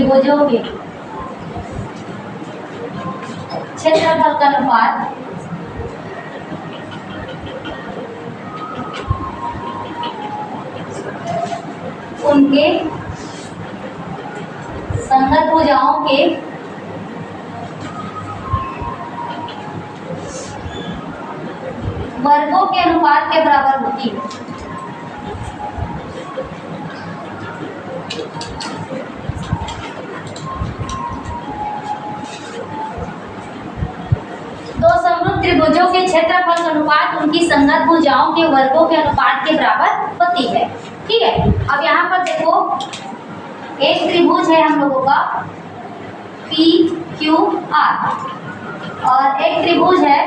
त्रिभुजों के क्षेत्रफल का अनुपात उनके संगत भुजाओं के वर्गों के अनुपात के बराबर होती है। दो समरूप त्रिभुजों के क्षेत्रफल का अनुपात उनकी संगत भुजाओं के वर्गों के अनुपात के बराबर होती है। ठीक है, अब यहाँ पर देखो एक त्रिभुज है हम लोगों का पी क्यू आर और एक त्रिभुज है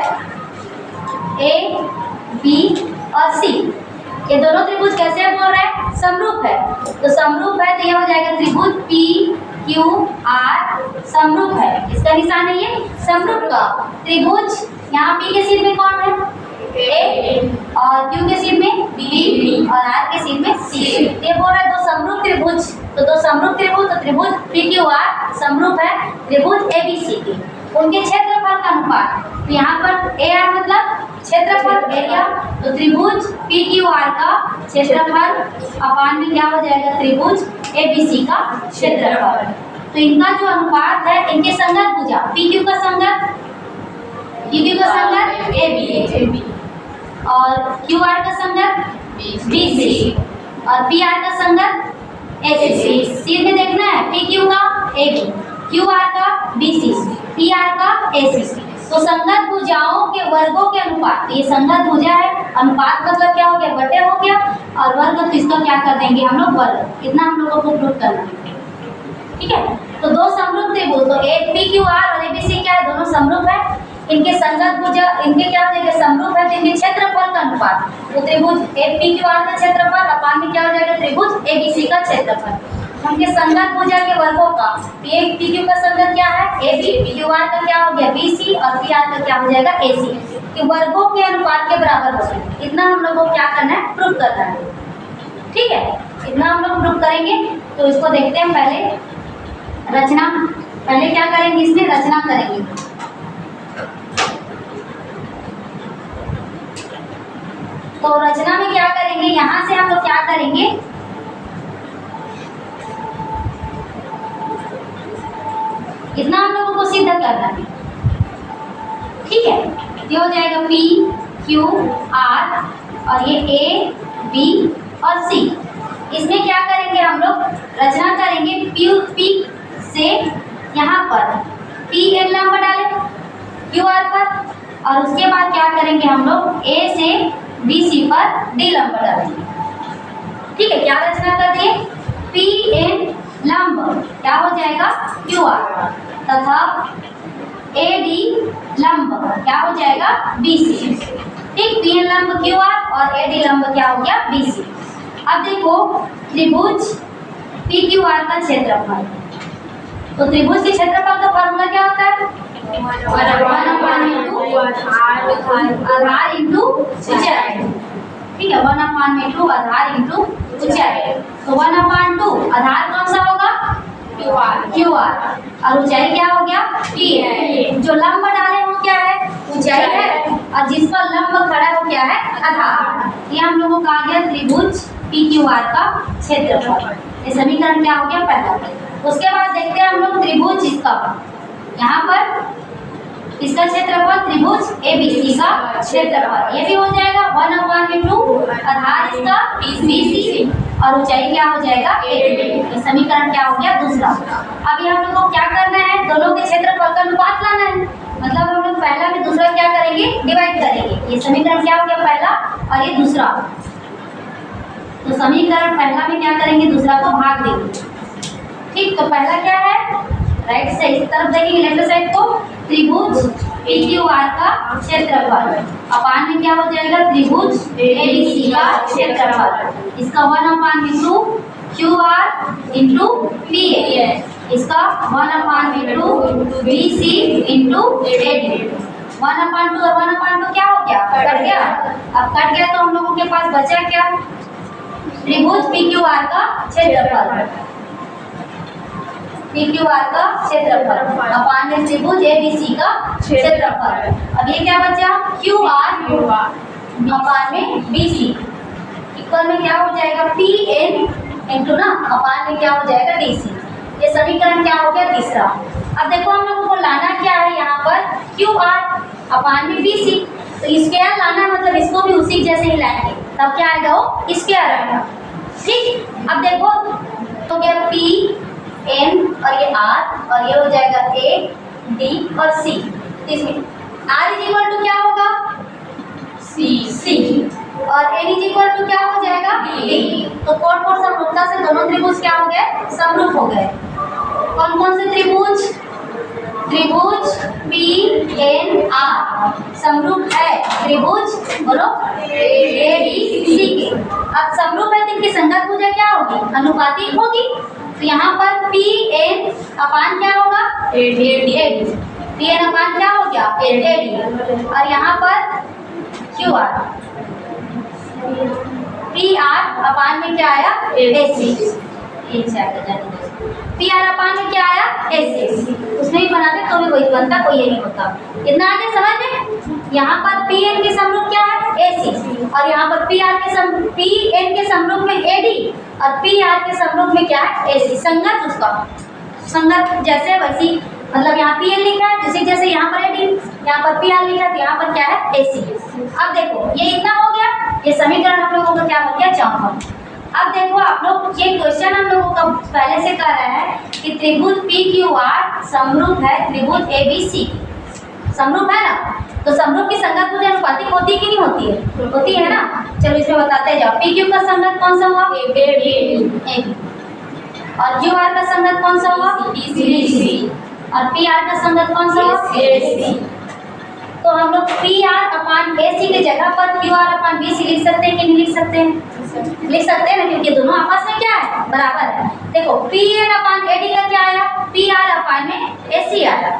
ए बी और सी। ये दोनों त्रिभुज कैसे बोल रहे हैं? समरूप है। तो समरूप है तो यह हो जाएगा त्रिभुज पी क्यू आर समरूप है। इसका निशान है ये समरूप का त्रिभुज। यहाँ पी के सिर में कौन है? ए और क्यू के सिर में बी और आर के सिर में सी। ये बोल रहा है दो समरूप त्रिभुज। तो दो समरूप त्रिभुज तो त्रिभुज पी क्यू आर समरूप है त्रिभुज ए बी सी की। उनके क्षेत्रफल का अनुपात, तो यहाँ पर ए आर मतलब क्षेत्रफल एरिया, तो त्रिभुज पी क्यू आर का क्षेत्रफल अपान में क्या हो जाएगा? त्रिभुज ए बी सी का क्षेत्रफल। तो इनका जो अनुपात है, इनके संगत भुजा पी क्यू का संगत ए बी और क्यू आर का संगत बी सी और पी आर का संगत ए सी। सीधे देखना है पी क्यू का ए बी, क्यू आर का बी सी, पी आर का ए सी। तो संगत भुजाओं के वर्गों के अनुपात, ये संगत भुजा है, अनुपात मतलब क्या हो गया? बटे हो गया, और वर्ग तो इसका क्या कर देंगे हम लोग? वर्ग। इतना हम लोगों को प्रूव करना है। ठीक है, तो दो समरूप त्रिभुज, तो ए पी क्यू आर और ए बी सी क्या है? दोनों समरूप है। इनके संगत भुजा, इनके क्या हो जाएगा? समरूप है। तो इनके क्षेत्रफल का अनुपात, तो त्रिभुज ए पी क्यू आर का क्षेत्रफल अपान में क्या हो जाएगा? त्रिभुज ए बी सी का क्षेत्रफल। उनके संगत भुजा के वर्गों का, पी क्यू का संगत क्या है? A B, P Q R का क्या हो गया? बी सी और पी आर का क्या हो जाएगा? ए सी के वर्गों के अनुपात के बराबर होगा। इतना हम लोगों को क्या करना है? प्रूव करना है। ठीक है, इतना हम लोग प्रूव करेंगे। तो इसको देखते हैं पहले रचना। पहले क्या करेंगे? इसमें रचना करेंगे। तो रचना में क्या करेंगे? यहाँ से हम लोग क्या करेंगे? इतना हम लोगों को सिद्ध करना है। ठीक है, ये हो जाएगा P Q R और ये A B और C। इसमें क्या करेंगे हम लोग? रचना करेंगे। P से यहाँ पर P N नंबर डालें Q R पर, और उसके बाद क्या करेंगे हम लोग? A से B C पर D नंबर डालेंगे। ठीक है, क्या रचना कर दिए? P N लंब क्या हो जाएगा? क्यू आर तथा ए डी लंब क्या हो जाएगा? B C. ठीक, पी एन लंब क्यू आर और ए डी लंब क्या हो गया? B C. अब देखो त्रिभुज पी क्यू आर का क्षेत्रफल, तो त्रिभुज के क्षेत्रफल का फॉर्मूला क्या होता है? आधार इंटू ऊंचाई। ठीक है, 1/2 आधार इंटू ऊंचाई। तो 1/2 आधार कौन सा होगा? क्यू आर और ऊंचाई क्या हो गया? पी है। जो लंब डाले वो क्या है? ऊंचाई है, और जिस पर लंब खड़ा है वो क्या है? आधार। ये हम लोगों का आ गया त्रिभुज पी क्यू आर का क्षेत्रफल। ये समीकरण क्या हो गया? पहला। उसके बाद देखते हैं हम लोग त्रिभुज इसका, यहाँ पर इसका क्षेत्रफल त्रिभुज ए बी सी का क्षेत्रफल। ये भी हो जाएगा 1/2 आधार इसका बी सी और ऊंचाई क्या हो जाएगा? ए। समीकरण क्या हो गया? दूसरा। अभी हम लोग को क्या करना है? दोनों के क्षेत्रफल का अनुपात लाना है। मतलब हम लोग पहला में दूसरा क्या करेंगे? डिवाइड करेंगे। ये समीकरण क्या हो गया? पहला और ये दूसरा। तो समीकरण पहला में क्या करेंगे? दूसरा को भाग देंगे। ठीक, तो पहला क्या है? राइट से इस तरफ देखेंगे, लेफ्ट साइड को। त्रिभुज पी क्यू आर का क्षेत्रफल अपान में क्या हो जाएगा? त्रिभुज ए बी सी का क्षेत्रफल। इसका 1/2 Q R into P A, इसका 1/2 B C into A D. 1/2 और 1/2 क्या हो गया? कट गया। अब कट गया तो हम लोगों के पास बचा क्या? त्रिभुज पी क्यू आर का क्षेत्रफल। पी क्यू आर का क्षेत्रफल अपान में त्रिभुज ए बी सी का क्षेत्रफल। अब ये क्या बचा, क्यू आर अपान में बी सी इक्वल में क्या हो जाएगा, पी एन इंटू ना अपान में क्या हो जाएगा डी सी। ये समीकरण क्या हो गया तीसरा। अब देखो हम लोगों को लाना क्या है यहाँ पर, क्यू आर अपान में बी सी, तो स्क्वायर लाना है, मतलब इसको भी उसी जैसे ही लाएंगे, तब क्या आएगा, वो स्क्वायर आएगा। ठीक, अब देखो तो क्या पी एन और ये आर और ये हो जाएगा ए डी और सी। तो इसमें आर इज इक्वल टू क्या होगा, सी और एन इज इक्वल टू क्या हो जाएगा, डी। तो कोट कोट समरूपता से दोनों त्रिभुज क्या हो गए, समरूप हो गए। कौन कौन से त्रिभुज, त्रिभुज पी एन आर समरूप है त्रिभुज बोलो ए डी सी के। अब समरूप है तो इनकी संगत भुजा क्या होगी, अनुपातिक होगी। तो यहाँ पर पी एन अपान क्या होगा, ए डी, पी एन अपान क्या हो गया, ए डी, और यहाँ पर Q R, P R upon में क्या आया, ए सी। पी आर अपान में क्या आया, ए सी। उसमें भी बनाते तो भी कोई बनता, कोई ये नहीं होता। इतना आगे समझ में। यहाँ पर पी एन के समरूप क्या है, ए सी, और यहाँ पर पी आर के पी एन के समरूप में ए डी और पी आर के समरूप में क्या है, ए सी। संगत उसका संगत जैसे वैसी, मतलब यहाँ पी एन लिखा है जैसे जैसे यहाँ पर ए डी, यहाँ पर पी आर लिखा है तो यहाँ पर क्या है, ए सी। अब देखो ये इतना हो गया, ये समीकरण हम लोगों का क्या बन गया, चौथा। अब देखो आप लोग, ये क्वेश्चन हम लोगों का पहले से कर रहा है कि त्रिभुज पी क्यू आर समरूप है त्रिभुज ए बी सी, समरूप है ना। तो समरूप की संगत भुजा अनुपातिक होती है कि नहीं होती है, होती है ना। चलो इसमें बताते जाओ, पी क्यू का संगत कौन सा हुआ, ए बी, और क्यू आर का संगत कौन सा हुआ, बी सी, और पी आर का संगत कौन सा हुआ, ए सी। तो हम लोग पी आर अपान ए सी के जगह पर क्यू आर अपान बी सी लिख सकते हैं कि नहीं लिख सकते हैं, लिख सकते हैं ना, क्योंकि दोनों आपस में क्या है, बराबर है। देखो P N upon A D का क्या आया, पी आर अपान में ए सी आया,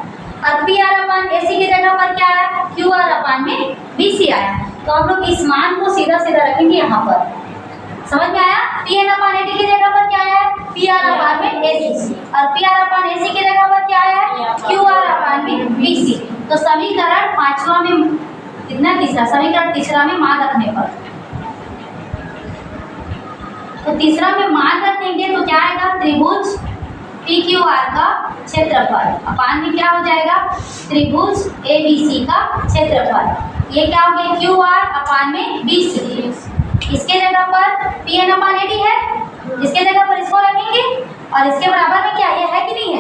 और पी आर अपान ए सी की जगह पर क्या आया, क्यू आर अपान में बी सी आया। तो हम लोग इस मान को सीधा सीधा रखेंगे यहाँ पर, समझ में आया। P N upon A D की जगह पर क्या आया है, पी आर अपान में ए सी, और पी आर अपान ए सी की जगह पर क्या आया है, क्यू आर अपान में बी सी। तो समीकरण पांचवा में कितना, तीसरा, समीकरण तीसरा में मान रखने पर, तो तीसरा में मान रखेंगे तो क्या आएगा, त्रिभुज पी क्यू आर का क्षेत्रफल अपान में क्या हो जाएगा, त्रिभुज ए बी सी का क्षेत्रफल। ये क्या हो गया, क्यू आर अपान में बी सी। इसके जगह पर P N upon A D है, इसके जगह पर इसको रखेंगे, और इसके बराबर में क्या ये है कि नहीं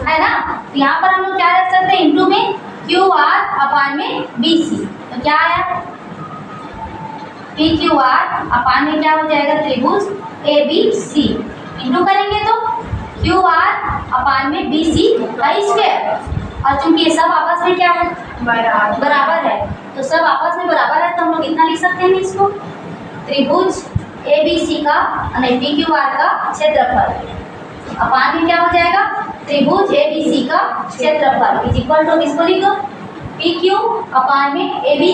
है ना। तो यहाँ पर हम लोग क्या रख सकते हैं, इंटू में क्यू आर अपान में बी सी। तो क्या आया, पी क्यू आर अपान में क्या हो जाएगा, त्रिभुज ए बी सी, इंटू करेंगे तो क्यू आर अपान में बी सी का स्क्वायर। और चूंकि ये सब आपस में क्या है, बराबर है, तो सब आपस में बराबर है, तो हम लोग इतना लिख सकते हैं इसको, त्रिभुज ए बी सी का पी क्यू आर का क्षेत्रफल अपान में क्या हो जाएगा, त्रिभुज ए बी सी का क्षेत्रफल इज इक्वल टू, इसको लिखो P Q upon A B बी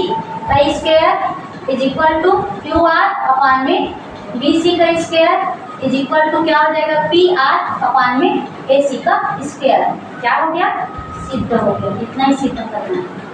का square is equal to Q R upon में बी सी का स्क्वायर इज इक्वल टू क्या हो जाएगा, पी आर अपान में ए सी का स्क्वायर। क्या हो गया, सिद्ध हो गया। इतना ही सिद्ध करना है।